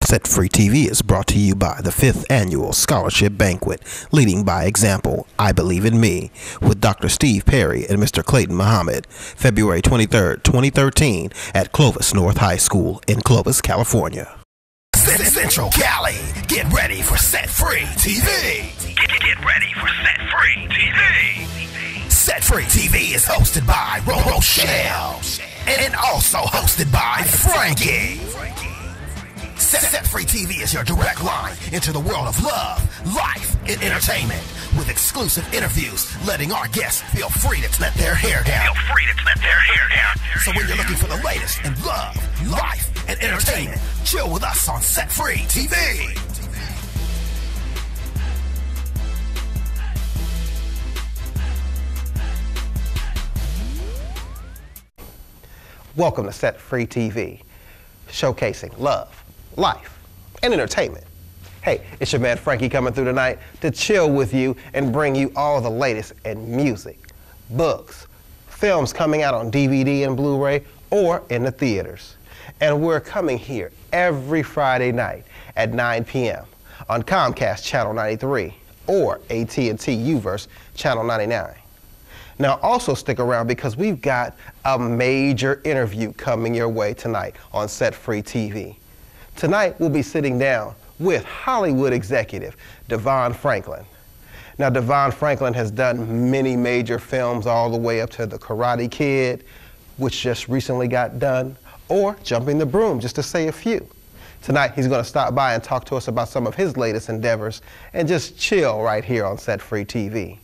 Set Free TV is brought to you by the 5th Annual Scholarship Banquet, Leading by Example, I Believe in Me, with Dr. Steve Perry and Mr. Clayton Muhammad, February 23, 2013, at Clovis North High School in Clovis, California. Central Cali, get ready for Set Free TV. Get ready for Set Free TV. Set Free TV is hosted by Roshell and also hosted by Franky. Set Free TV is your direct line into the world of love, life, and entertainment, with exclusive interviews, letting our guests feel free to let their hair down. So when you're looking for the latest in love, life, and entertainment, chill with us on Set Free TV. Welcome to Set Free TV, showcasing love, life, and entertainment. Hey, it's your man Franky coming through tonight to chill with you and bring you all the latest in music, books, films coming out on DVD and Blu-ray or in the theaters. And we're coming here every Friday night at 9 p.m. on Comcast Channel 93 or AT&T Uverse Channel 99. Now also stick around because we've got a major interview coming your way tonight on Set Free TV. Tonight we'll be sitting down with Hollywood executive Devon Franklin. Now Devon Franklin has done many major films all the way up to The Karate Kid, which just recently got done, or Jumping the Broom, just to say a few. Tonight he's going to stop by and talk to us about some of his latest endeavors and just chill right here on Set Free TV.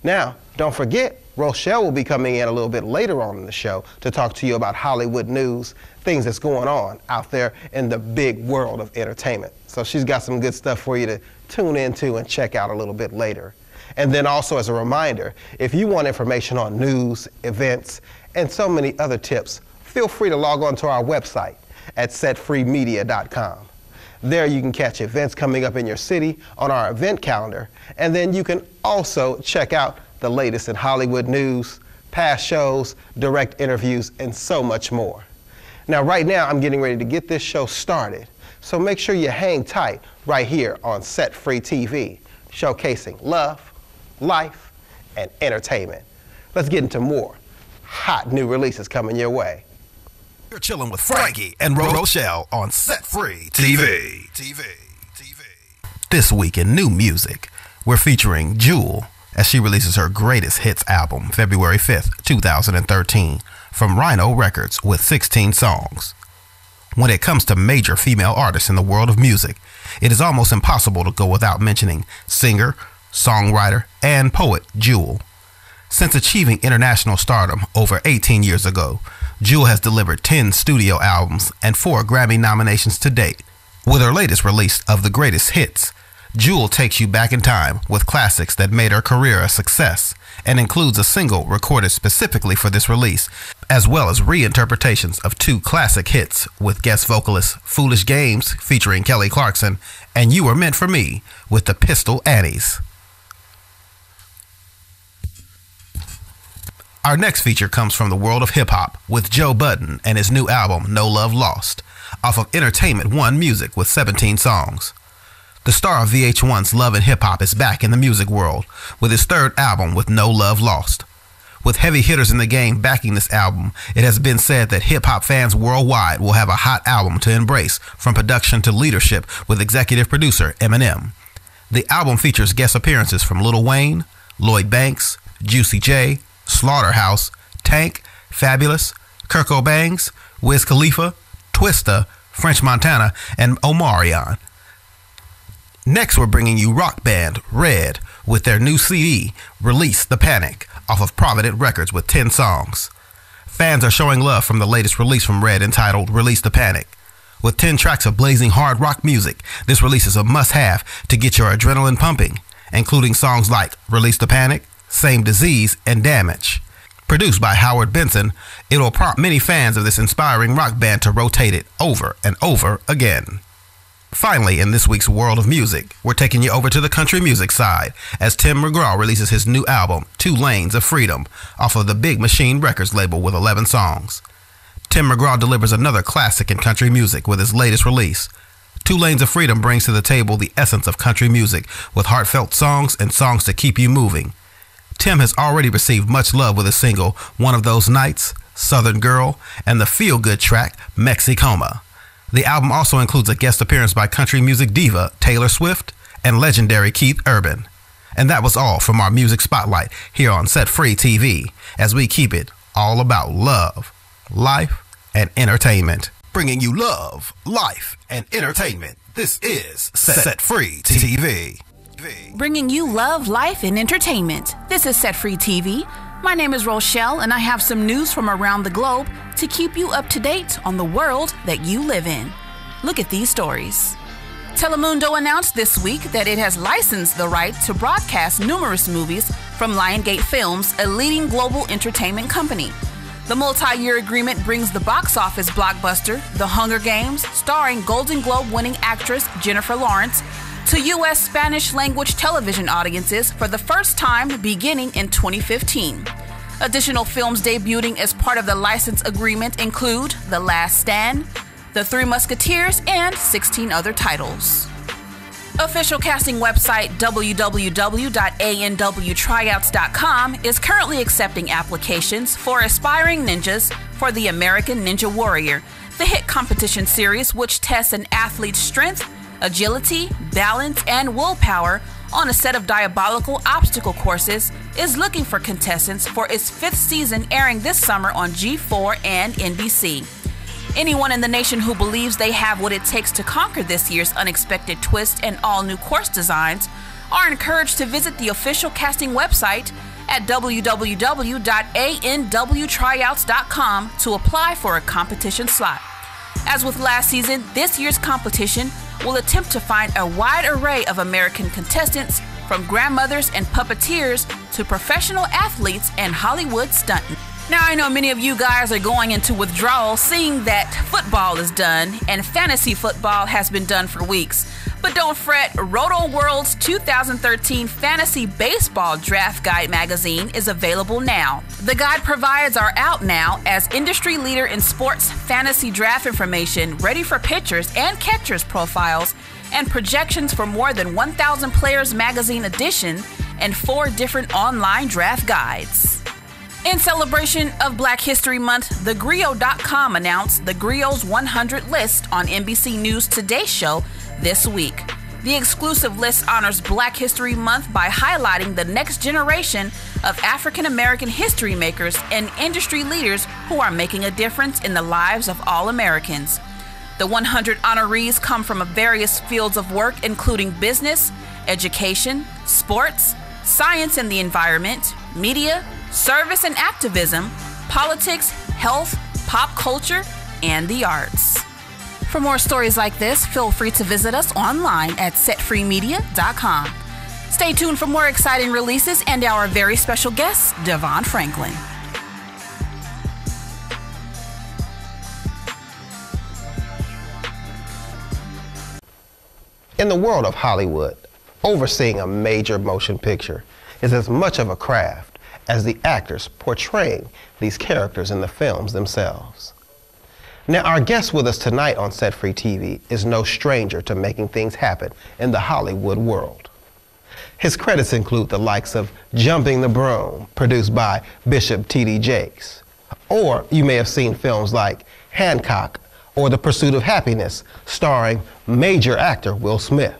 Now, don't forget, Roshell will be coming in a little bit later on in the show to talk to you about Hollywood news, things that's going on out there in the big world of entertainment. So she's got some good stuff for you to tune into and check out a little bit later. And then also as a reminder, if you want information on news, events, and so many other tips, feel free to log on to our website at setfreemedia.com. There you can catch events coming up in your city on our event calendar, and then you can also check out the latest in Hollywood news, past shows, direct interviews, and so much more. Now right now I'm getting ready to get this show started, so make sure you hang tight right here on Set Free TV, showcasing love, life, and entertainment. Let's get into more hot new releases coming your way. You're chilling with Franky and Roshell on Set Free TV. This week in new music, we're featuring Jewel as she releases her greatest hits album February 5th, 2013 from Rhino Records with 16 songs. When it comes to major female artists in the world of music, it is almost impossible to go without mentioning singer, songwriter, and poet Jewel. Since achieving international stardom over 18 years ago, Jewel has delivered 10 studio albums and 4 Grammy nominations to date. With her latest release of the greatest hits, Jewel takes you back in time with classics that made her career a success and includes a single recorded specifically for this release, as well as reinterpretations of 2 classic hits with guest vocalists Foolish Games featuring Kelly Clarkson and You Were Meant for Me with the Pistol Annies. Our next feature comes from the world of hip-hop with Joe Budden and his new album, No Love Lost, off of Entertainment One Music with 17 songs. The star of VH1's Love and Hip Hop is back in the music world with his 3rd album with No Love Lost. With heavy hitters in the game backing this album, it has been said that hip-hop fans worldwide will have a hot album to embrace from production to leadership with executive producer Eminem. The album features guest appearances from Lil Wayne, Lloyd Banks, Juicy J, Slaughterhouse, Tank, Fabulous, Kirko Bangs, Wiz Khalifa, Twista, French Montana, and Omarion. Next, we're bringing you rock band Red with their new CD, Release the Panic, off of Provident Records with 10 songs. Fans are showing love from the latest release from Red entitled Release the Panic. With 10 tracks of blazing hard rock music, this release is a must-have to get your adrenaline pumping, including songs like Release the Panic, Same Disease, and Damage. Produced by Howard Benson, it will prompt many fans of this inspiring rock band to rotate it over and over again. Finally, in this week's world of music, we're taking you over to the country music side as Tim McGraw releases his new album, 2 Lanes of Freedom, off of the Big Machine Records label with 11 songs. Tim McGraw delivers another classic in country music with his latest release, Two Lanes of Freedom brings to the table the essence of country music with heartfelt songs and songs to keep you moving. Tim has already received much love with his single, One of Those Nights, Southern Girl, and the feel-good track, Mexicoma. The album also includes a guest appearance by country music diva Taylor Swift and legendary Keith Urban. And that was all from our Music Spotlight here on Set Free TV, as we keep it all about love, life, and entertainment. Bringing you love, life, and entertainment. This is Set Free TV. Bringing you love, life, and entertainment. This is Set Free TV. My name is Roshell, and I have some news from around the globe to keep you up to date on the world that you live in. Look at these stories. Telemundo announced this week that it has licensed the right to broadcast numerous movies from Lionsgate Films, a leading global entertainment company. The multi-year agreement brings the box office blockbuster, The Hunger Games, starring Golden Globe-winning actress Jennifer Lawrence, to U.S. Spanish-language television audiences for the first time beginning in 2015. Additional films debuting as part of the license agreement include The Last Stand, The Three Musketeers, and 16 other titles. Official casting website www.anwtryouts.com is currently accepting applications for aspiring ninjas for the American Ninja Warrior, the hit competition series which tests an athlete's strength, agility, balance, and willpower on a set of diabolical obstacle courses, is looking for contestants for its 5th season airing this summer on G4 and NBC. Anyone in the nation who believes they have what it takes to conquer this year's unexpected twist and all-new course designs are encouraged to visit the official casting website at www.anwtryouts.com to apply for a competition slot. As with last season, this year's competition will attempt to find a wide array of American contestants, from grandmothers and puppeteers to professional athletes and Hollywood stuntmen. Now, I know many of you guys are going into withdrawal seeing that football is done and fantasy football has been done for weeks. But don't fret, Roto World's 2013 Fantasy Baseball Draft Guide magazine is available now. The guide provides are out now as industry leader in sports fantasy draft information, ready for pitchers and catchers profiles, and projections for more than 1,000 players magazine edition and 4 different online draft guides. In celebration of Black History Month, thegriot.com announced the Griot's 100 list on NBC News Today show this week. The exclusive list honors Black History Month by highlighting the next generation of African American history makers and industry leaders who are making a difference in the lives of all Americans. The 100 honorees come from various fields of work, including business, education, sports, science and the environment, media, service and activism, politics, health, pop culture, and the arts. For more stories like this, feel free to visit us online at setfreemedia.com. Stay tuned for more exciting releases and our very special guest, Devon Franklin. In the world of Hollywood, overseeing a major motion picture is as much of a craft as the actors portraying these characters in the films themselves. Now, our guest with us tonight on Set Free TV is no stranger to making things happen in the Hollywood world. His credits include the likes of Jumping the Broom, produced by Bishop T.D. Jakes, or you may have seen films like Hancock or The Pursuit of Happiness, starring major actor Will Smith,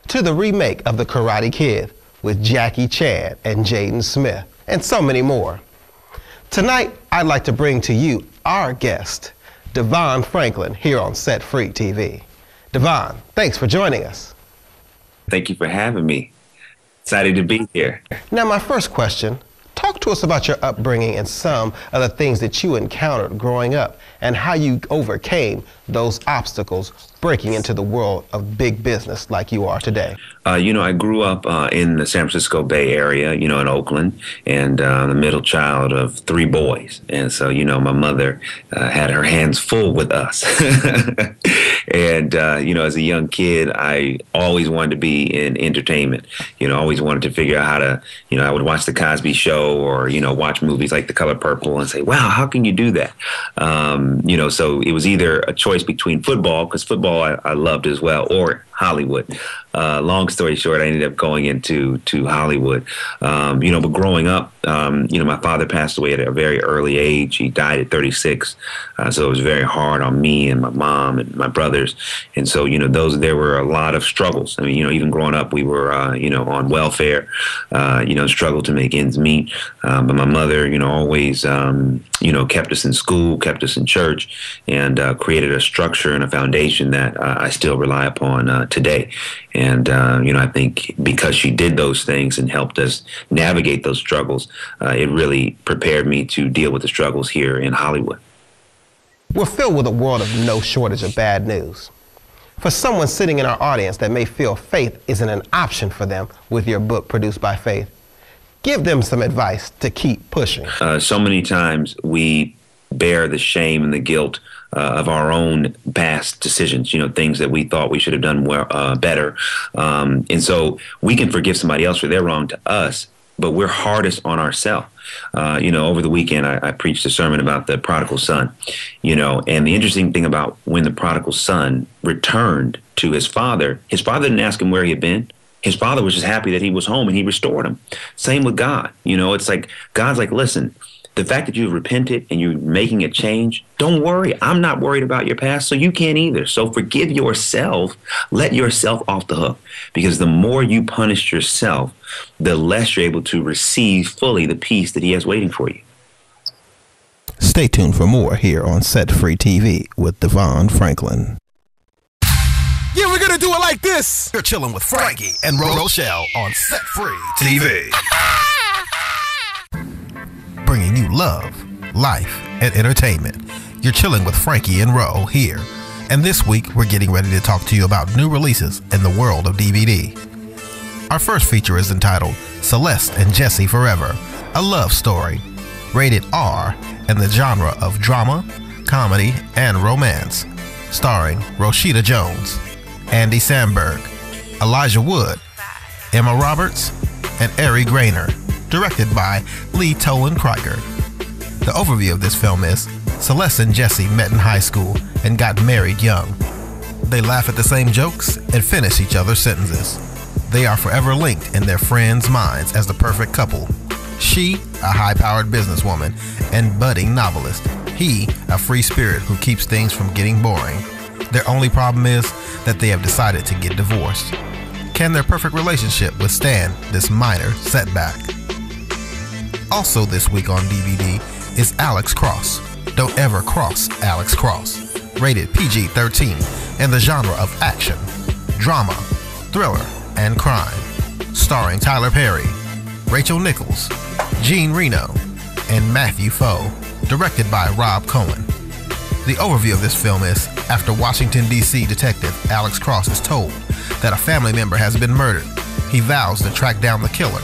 to the remake of The Karate Kid with Jackie Chan and Jaden Smith, and so many more. Tonight, I'd like to bring to you our guest, Devon Franklin, here on Set Free TV. Devon, thanks for joining us. Thank you for having me. Excited to be here. Now, my first question, talk to us about your upbringing and some of the things that you encountered growing up and how you overcame those obstacles breaking into the world of big business like you are today. I grew up in the San Francisco Bay Area, in Oakland, and the middle child of 3 boys. And so, my mother had her hands full with us. And, as a young kid, I always wanted to be in entertainment. Always wanted to figure out how to, I would watch The Cosby Show or, watch movies like The Color Purple and say, wow, how can you do that? So it was either a choice between football, because football I loved as well, or Hollywood. Long story short, I ended up going into Hollywood. But growing up, my father passed away at a very early age. He died at 36. So it was very hard on me and my mom and my brothers. And so, there were a lot of struggles. I mean, even growing up, we were, on welfare, struggled to make ends meet. But my mother, always, kept us in school, kept us in church, and created a structure and a foundation that I still rely upon today. And, I think because she did those things and helped us navigate those struggles, it really prepared me to deal with the struggles here in Hollywood. We're filled with a world of no shortage of bad news. For someone sitting in our audience that may feel faith isn't an option for them with your book, Produced by Faith, give them some advice to keep pushing. So many times we bear the shame and the guilt of our own past decisions, things that we thought we should have done better. And so we can forgive somebody else for their wrong to us, but we're hardest on ourselves. Over the weekend, I preached a sermon about the prodigal son, and the interesting thing about when the prodigal son returned to his father didn't ask him where he had been. His father was just happy that he was home and he restored him. Same with God. It's like God's like, listen, the fact that you've repented and you're making a change, don't worry. I'm not worried about your past, so you can't either. So forgive yourself. Let yourself off the hook, because the more you punish yourself, the less you're able to receive fully the peace that he has waiting for you. Stay tuned for more here on Set Free TV with Devon Franklin. Yeah, we're gonna do it like this. You're chilling with Franky and Roshell on Set Free TV. Bringing you love, life, and entertainment. You're chilling with Franky and Ro here. And this week, we're getting ready to talk to you about new releases in the world of DVD. Our first feature is entitled Celeste and Jesse Forever, a love story, rated R in the genre of drama, comedy, and romance, starring Rashida Jones, Andy Samberg, Elijah Wood, Emma Roberts, and Ari Grainer, directed by Lee Tolan Krieger. The overview of this film is Celeste and Jesse met in high school and got married young. They laugh at the same jokes and finish each other's sentences. They are forever linked in their friends' minds as the perfect couple. She, a high-powered businesswoman and budding novelist. He, a free spirit who keeps things from getting boring. Their only problem is that they have decided to get divorced. Can their perfect relationship withstand this minor setback? Also this week on DVD is Alex Cross. Don't Ever Cross Alex Cross. Rated PG-13 in the genre of action, drama, thriller, and crime. Starring Tyler Perry, Rachel Nichols, Jean Reno, and Matthew Foe. Directed by Rob Cohen. The overview of this film is, after Washington, D.C. detective Alex Cross is told that a family member has been murdered, he vows to track down the killer.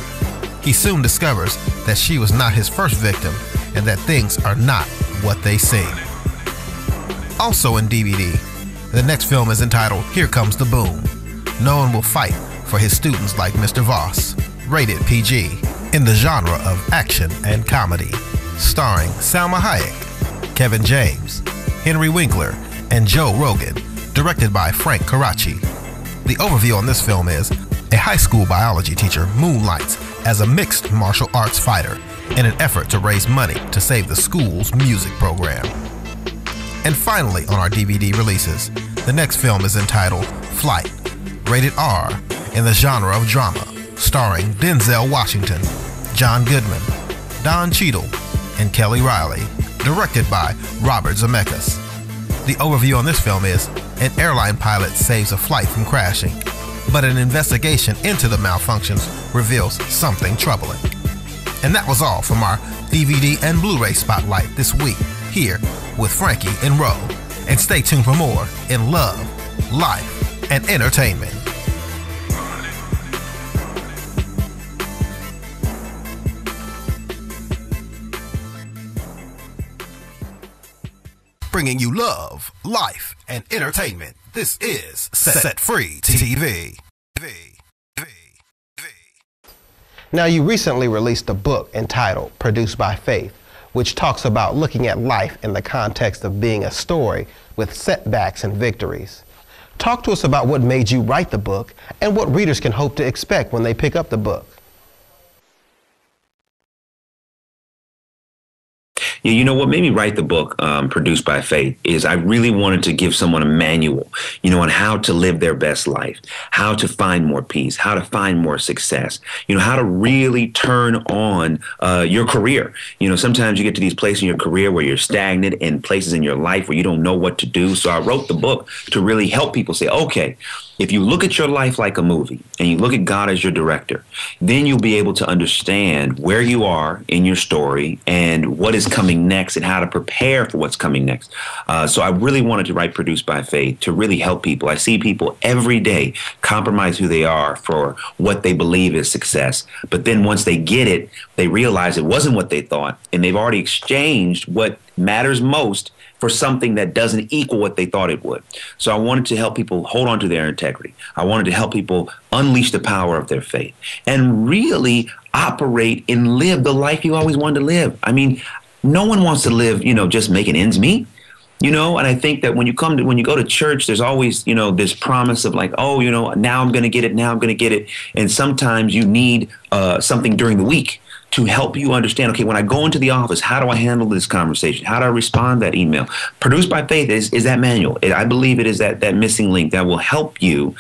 He soon discovers that she was not his first victim and that things are not what they seem. Also in DVD, the next film is entitled Here Comes the Boom. No one will fight for his students like Mr. Voss. Rated PG in the genre of action and comedy. Starring Salma Hayek, Kevin James, Henry Winkler, and Joe Rogan. Directed by Frank Karachi. The overview on this film is a high school biology teacher moonlights as a mixed martial arts fighter in an effort to raise money to save the school's music program. And finally on our DVD releases, the next film is entitled Flight, rated R in the genre of drama, starring Denzel Washington, John Goodman, Don Cheadle, and Kelly Riley, directed by Robert Zemeckis. The overview on this film is an airline pilot saves a flight from crashing, but an investigation into the malfunctions reveals something troubling. And that was all from our DVD and Blu-ray spotlight this week here with Franky and Ro. And stay tuned for more in love, life, and entertainment. Bringing you love, life, and entertainment. This is Set Free TV. Now, you recently released a book entitled Produced by Faith, which talks about looking at life in the context of being a story with setbacks and victories. Talk to us about what made you write the book and what readers can hope to expect when they pick up the book. Yeah, you know what made me write the book, Produced by Faith, is I really wanted to give someone a manual, on how to live their best life, how to find more peace, how to find more success, how to really turn on your career. Sometimes you get to these places in your career where you're stagnant, and places in your life where you don't know what to do. So I wrote the book to really help people say, okay, if you look at your life like a movie and you look at God as your director, then you'll be able to understand where you are in your story and what is coming next and how to prepare for what's coming next. So I really wanted to write Produced by Faith to really help people. I see people every day compromise who they are for what they believe is success. But then once they get it, they realize it wasn't what they thought, and they've already exchanged what matters most for something that doesn't equal what they thought it would. So I wanted to help people hold on to their integrity. I wanted to help people unleash the power of their faith and really operate and live the life you always wanted to live. I mean, no one wants to live, just making ends meet. And I think that when you go to church, there's always, this promise of like, oh, now I'm going to get it. Now I'm going to get it. And sometimes you need something during the week to help you understand, okay, when I go into the office, how do I handle this conversation? How do I respond to that email? Produced by Faith is that manual. I believe it is that missing link that will help you.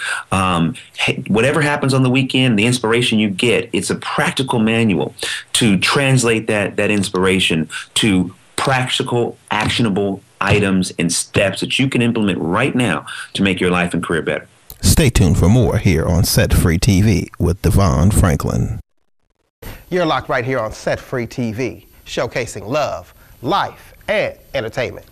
Whatever happens on the weekend, the inspiration you get, it's a practical manual to translate that inspiration to practical, actionable items and steps that you can implement right now to make your life and career better. Stay tuned for more here on Set Free TV with Devon Franklin. You're locked right here on Set Free TV, showcasing love, life, and entertainment.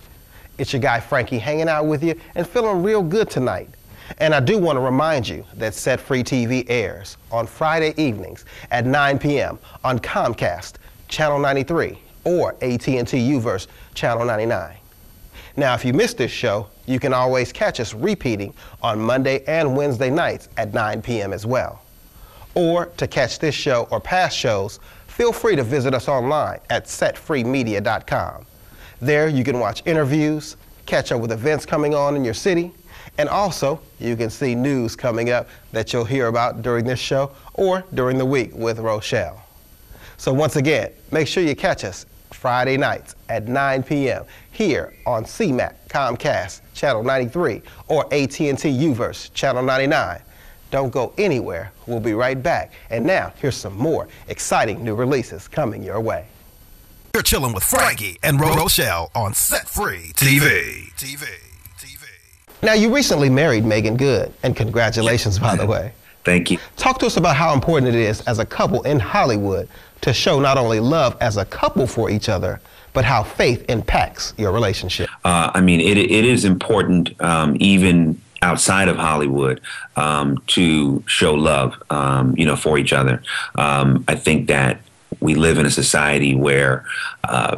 It's your guy Franky hanging out with you and feeling real good tonight. And I do want to remind you that Set Free TV airs on Friday evenings at 9 p.m. on Comcast, Channel 93, or AT&T UVerse, Channel 99. Now, if you missed this show, you can always catch us repeating on Monday and Wednesday nights at 9 p.m. as well. Or to catch this show or past shows, feel free to visit us online at setfreemedia.com. There you can watch interviews, catch up with events coming on in your city, and also you can see news coming up that you'll hear about during this show or during the week with Roshell. So once again, make sure you catch us Friday nights at 9 p.m. here on CMAC, Comcast, Channel 93, or AT&T UVerse, Channel 99. Don't go anywhere. We'll be right back. And now, here's some more exciting new releases coming your way. You're chilling with Franky and Roshell on Set Free TV. Now, you recently married Megan Good, and congratulations, by the way. Thank you. Talk to us about how important it is as a couple in Hollywood to show not only love as a couple for each other, but how faith impacts your relationship. It is important, even outside of Hollywood, to show love, for each other. I think that we live in a society where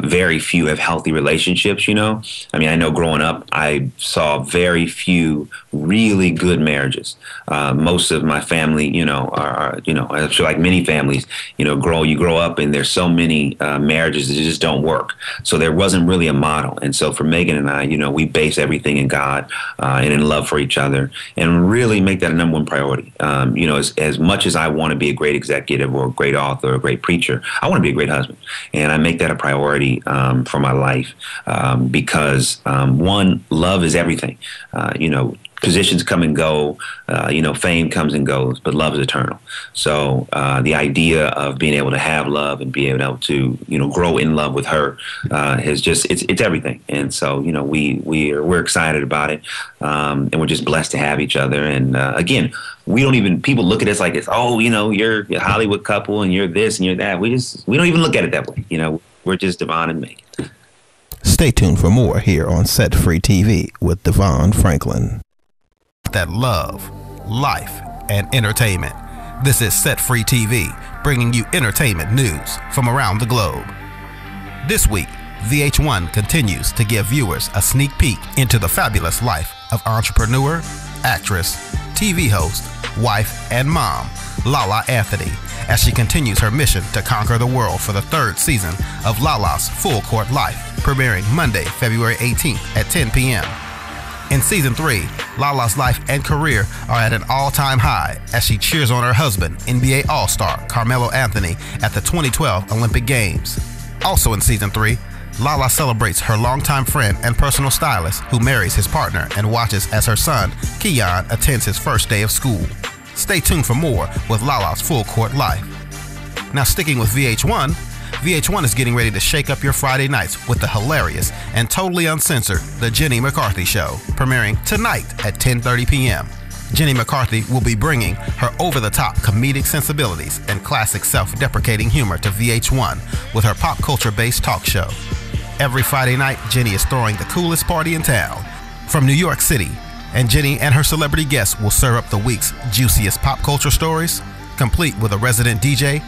very few have healthy relationships, I know growing up, I saw very few really good marriages. Most of my family, are I'm sure like many families, you grow up and there's so many marriages that just don't work. So there wasn't really a model. And so for Megan and I, we base everything in God and in love for each other and really make that a number one priority. As much as I want to be a great executive or a great author or a great preacher, I want to be a great husband. And I make that a priority for my life because, one, love is everything. Positions come and go, fame comes and goes, but love is eternal. So the idea of being able to have love and being able to, grow in love with her is just, it's everything. And so, we're excited about it. And we're just blessed to have each other. And again, people look at us like it's, you're a Hollywood couple and you're this and you're that. We don't even look at it that way. We're just Devon and Megan. Stay tuned for more here on Set Free TV with Devon Franklin. That love, life, and entertainment. This is Set Free TV, bringing you entertainment news from around the globe. This week, VH1 continues to give viewers a sneak peek into the fabulous life of entrepreneur, actress, TV host, wife, and mom, Lala Anthony, as she continues her mission to conquer the world for the third season of Lala's Full Court Life, premiering Monday, February 18th at 10 p.m. In Season 3, Lala's life and career are at an all-time high as she cheers on her husband, NBA All-Star Carmelo Anthony, at the 2012 Olympic Games. Also in Season 3, Lala celebrates her longtime friend and personal stylist who marries his partner and watches as her son, Keon, attends his first day of school. Stay tuned for more with Lala's Full Court Life. Now sticking with VH1, VH1 is getting ready to shake up your Friday nights with the hilarious and totally uncensored The Jenny McCarthy Show, premiering tonight at 10:30 p.m. Jenny McCarthy will be bringing her over-the-top comedic sensibilities and classic self-deprecating humor to VH1 with her pop culture-based talk show. Every Friday night, Jenny is throwing the coolest party in town from New York City, and Jenny and her celebrity guests will serve up the week's juiciest pop culture stories, complete with a resident DJ,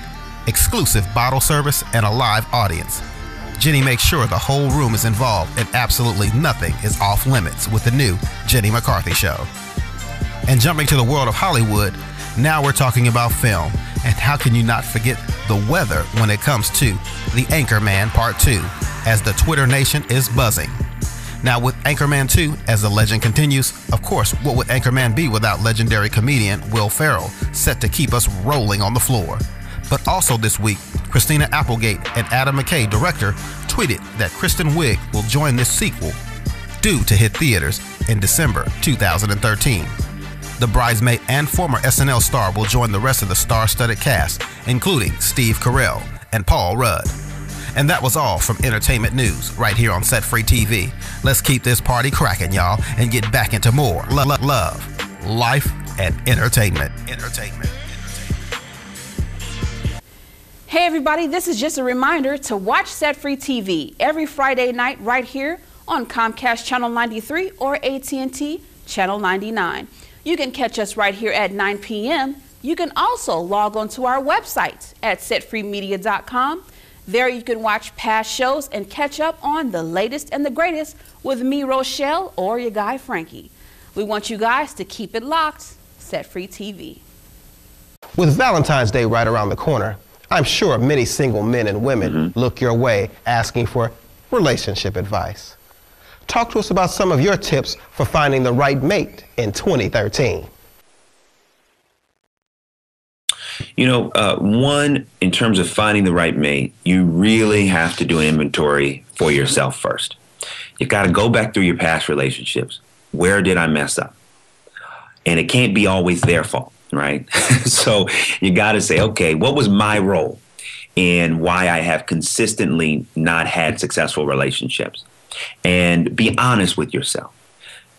exclusive bottle service, and a live audience. Jenny makes sure the whole room is involved and absolutely nothing is off limits with the new Jenny McCarthy Show. And jumping to the world of Hollywood, now we're talking about film, and how can you not forget the weather when it comes to The Anchorman Part 2, as the Twitter nation is buzzing. Now with Anchorman 2, as the legend continues, of course, what would Anchorman be without legendary comedian Will Ferrell, set to keep us rolling on the floor? But also this week, Christina Applegate and Adam McKay, director, tweeted that Kristen Wiig will join this sequel, due to hit theaters in December 2013. The bridesmaid and former SNL star will join the rest of the star-studded cast, including Steve Carell and Paul Rudd. And that was all from Entertainment News right here on Set Free TV. Let's keep this party cracking, y'all, and get back into more love, life, and entertainment. Hey everybody, this is just a reminder to watch Set Free TV every Friday night right here on Comcast Channel 93 or AT&T Channel 99. You can catch us right here at 9 p.m. You can also log on to our website at setfreemedia.com. There you can watch past shows and catch up on the latest and the greatest with me, Roshell, or your guy, Franky. We want you guys to keep it locked. Set Free TV. With Valentine's Day right around the corner, I'm sure many single men and women look your way asking for relationship advice. Talk to us about some of your tips for finding the right mate in 2013. You know, one, in terms of finding the right mate, you really have to do an inventory for yourself first. You got to go back through your past relationships. Where did I mess up? And it can't be always their fault, right? So you got to say, okay, what was my role in why I have consistently not had successful relationships? And be honest with yourself.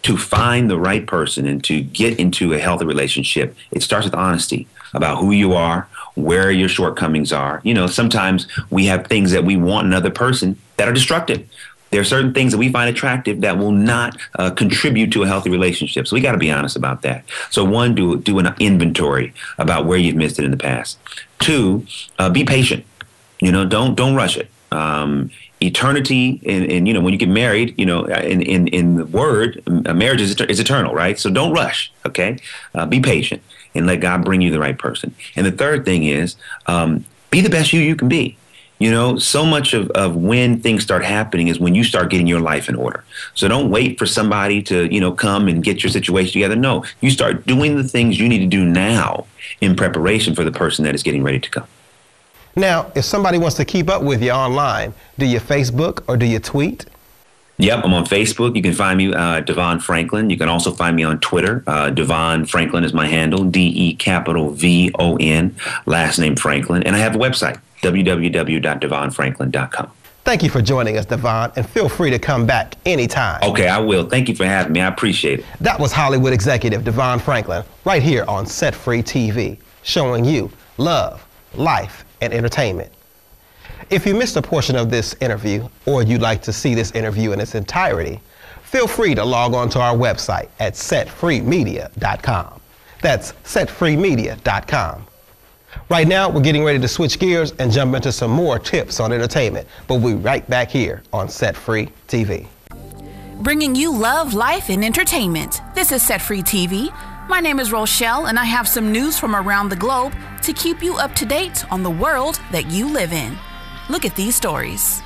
To find the right person and to get into a healthy relationship, it starts with honesty about who you are, where your shortcomings are. You know, sometimes we have things that we want in another person that are destructive. There are certain things that we find attractive that will not contribute to a healthy relationship. So we got to be honest about that. So one, do an inventory about where you've missed it in the past. Two, be patient. You know, don't rush it. Eternity, and you know, when you get married, you know, in the word, marriage is eternal, right? So don't rush, okay? Be patient and let God bring you the right person. And the third thing is, be the best you can be. You know, so much of when things start happening is when you start getting your life in order. So don't wait for somebody to, you know, come and get your situation together. No, you start doing the things you need to do now in preparation for the person that is getting ready to come. Now, if somebody wants to keep up with you online, do you Facebook or do you tweet? Yep, I'm on Facebook. You can find me, Devon Franklin. You can also find me on Twitter. Devon Franklin is my handle, DEVON, last name Franklin. And I have a website, www.devonfranklin.com. Thank you for joining us, Devon, and feel free to come back anytime. Okay, I will. Thank you for having me. I appreciate it. That was Hollywood executive Devon Franklin, right here on Set Free TV, showing you love, life, and entertainment. If you missed a portion of this interview, or you'd like to see this interview in its entirety, feel free to log on to our website at setfreemedia.com. That's setfreemedia.com. Right now, we're getting ready to switch gears and jump into some more tips on entertainment, but we'll be right back here on Set Free TV. Bringing you love, life, and entertainment. This is Set Free TV. My name is Roshell, and I have some news from around the globe to keep you up to date on the world that you live in. Look at these stories.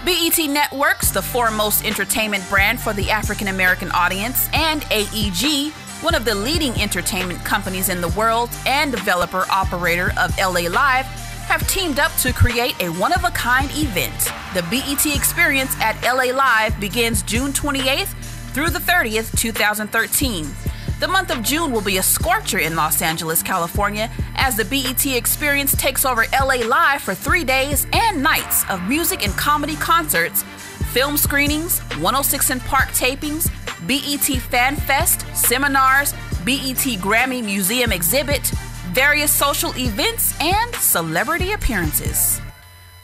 BET Networks, the foremost entertainment brand for the African American audience, and AEG, one of the leading entertainment companies in the world and developer-operator of LA Live, have teamed up to create a one-of-a-kind event. The BET Experience at LA Live begins June 28th through the 30th, 2013. The month of June will be a scorcher in Los Angeles, California, as the BET Experience takes over LA Live for 3 days and nights of music and comedy concerts, film screenings, 106 & Park tapings, BET Fan Fest, seminars, BET Grammy Museum exhibit, various social events, and celebrity appearances.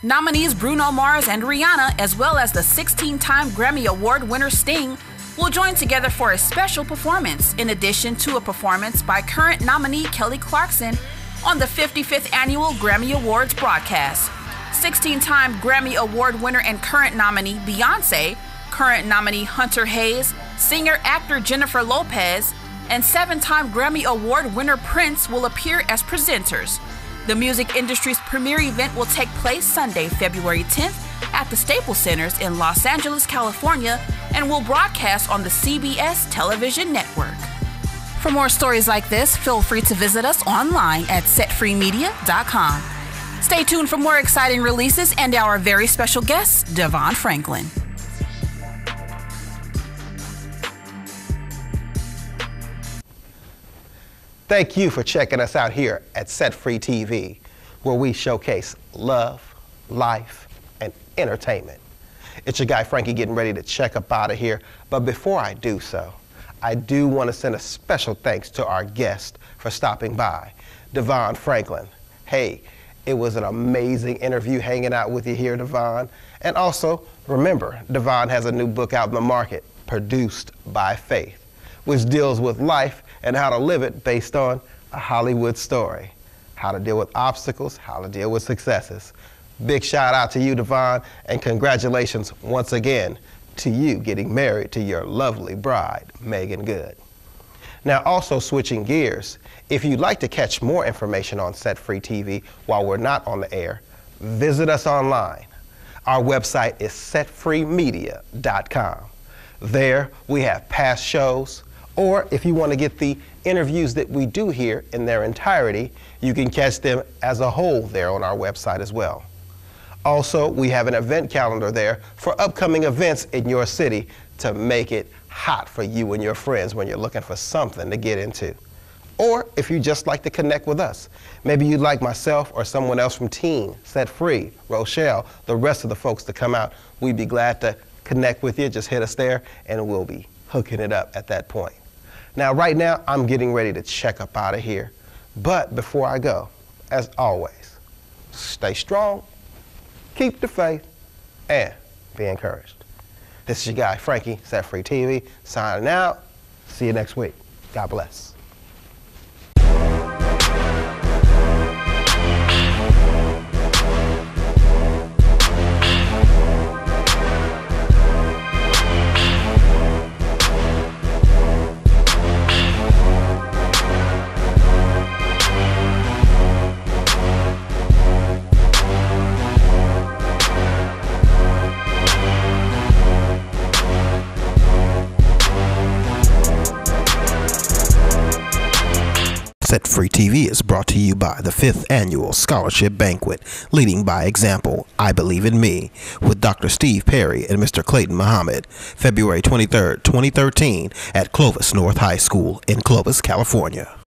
Nominees Bruno Mars and Rihanna, as well as the 16-time Grammy Award winner Sting, will join together for a special performance, in addition to a performance by current nominee Kelly Clarkson on the 55th annual Grammy Awards broadcast. 16-time Grammy Award winner and current nominee Beyonce, current nominee Hunter Hayes, singer-actor Jennifer Lopez, and 7-time Grammy Award winner Prince will appear as presenters. The music industry's premier event will take place Sunday, February 10th at the Staples Centers in Los Angeles, California, and will broadcast on the CBS television network. For more stories like this, feel free to visit us online at setfreemedia.com. Stay tuned for more exciting releases and our very special guest, Devon Franklin. Thank you for checking us out here at Set Free TV, where we showcase love, life, and entertainment. It's your guy Franky getting ready to check up out of here, but before I do so, I do want to send a special thanks to our guest for stopping by, Devon Franklin. Hey, it was an amazing interview hanging out with you here, Devon. And also, remember, Devon has a new book out in the market, Produced by Faith, which deals with life and how to live it based on a Hollywood story. How to deal with obstacles, how to deal with successes. Big shout out to you, Devon, and congratulations once again to you getting married to your lovely bride, Megan Good. Now, also switching gears, if you'd like to catch more information on Set Free TV while we're not on the air, visit us online. Our website is setfreemedia.com. There we have past shows, or if you want to get the interviews that we do here in their entirety, you can catch them as a whole there on our website as well. Also, we have an event calendar there for upcoming events in your city to make it hot for you and your friends when you're looking for something to get into. Or if you just like to connect with us, maybe you'd like myself or someone else from Teen, Set Free, Roshell, the rest of the folks to come out, we'd be glad to connect with you. Just hit us there and we'll be hooking it up at that point. Now, right now, I'm getting ready to check up out of here. But before I go, as always, stay strong, keep the faith, and be encouraged. This is your guy, Franky, Set Free TV, signing out. See you next week. God bless. Set Free TV is brought to you by the 5th Annual Scholarship Banquet, Leading by Example, I Believe in Me, with Dr. Steve Perry and Mr. Clayton Muhammad, February 23rd, 2013, at Clovis North High School in Clovis, California.